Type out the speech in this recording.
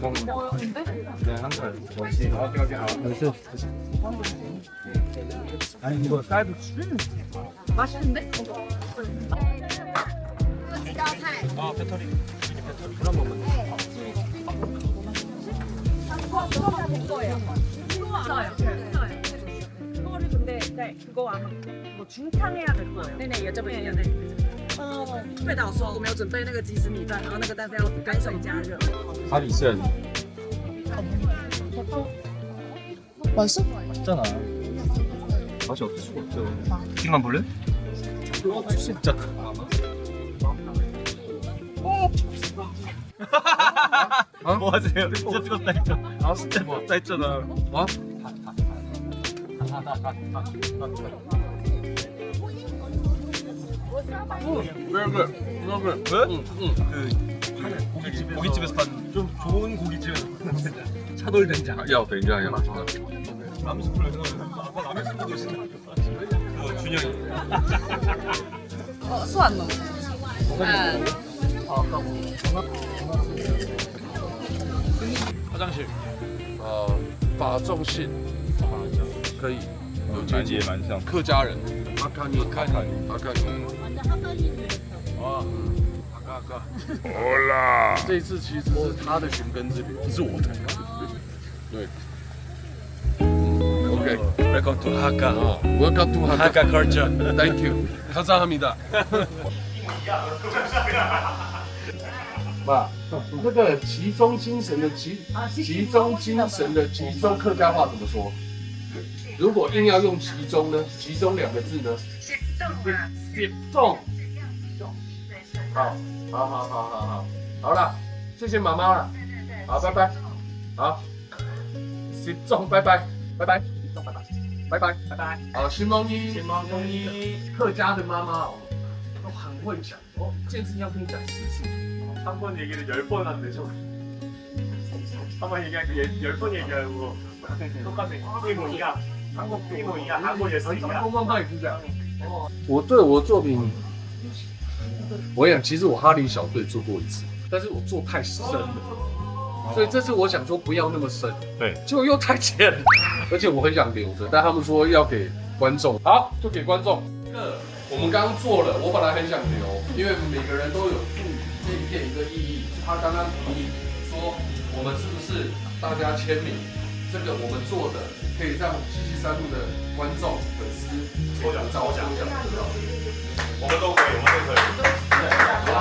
먹는데? 네, 한 살. 역시. 오케이. 알았어. 아니, 이거 쌀도 맛있는데? 아, 배터리. 그런 거면. 좋아요. 그거를 근데 네, 그거 아마 뭐 중탕해야 될 거예요. 네네 여쭤보세요. 네. 会导说我们有准备那个即食米饭，然后那个但是要干水加热。 밥이 있어야지. 맛있어? 맛있잖아. 맛이 없을 수가 없죠. 이만 볼래? 진짜. 어? 뭐 하세요? 진짜 뜨겁다 했잖아. 아, 진짜 뜨겁다 했잖아. 뭐? 왜? 그 고깃집에서 파는 좀 좋은 고깃집에서 파는 차돌 된장. 야, 된장이야. 라면스프를 아까 라면스프도 신나. 준영이. 수안 넣어. 화장실. 法重信可以有蛮也蛮像。客家人，阿卡尼，阿卡尼，啊，阿嘎。这一次其实是他的寻根之旅，不是我的。对。OK， Welcome to Hakka. Welcome to Hakka. Hakka culture. Thank you. 감사합니다. 爸，那个集中精神的集中精神的集中客家话怎么说？如果硬要用集中呢？集中两个字呢？集中。好了，谢謝媽媽了。好，拜拜。好，集中，拜拜，拜拜，拜拜，拜拜。好，新夢一，客家的媽媽哦，都很會講哦，一件事情要跟你講10次。 한 번 얘기를 10번 한대죠. 한번 얘기하고 10번 얘기하고 똑같네. 이모이야, 한국 이모이야, 한국 예술이야. 我对我的作品，我想其實我哈林小隊做過一次，但是我做太深了，所以這次我想說不要那麼深，對，結果又太淺了，而且我很想留着，但他們說要給觀眾，好，就給觀眾。我們剛剛做了，我本來很想留，因為每個人都有賦予這一片一個意義。他剛剛提議說，我們是不是大家簽名？這個我們做的可以讓西西三路的觀眾粉絲抽獎，我們都可以，我們都可以。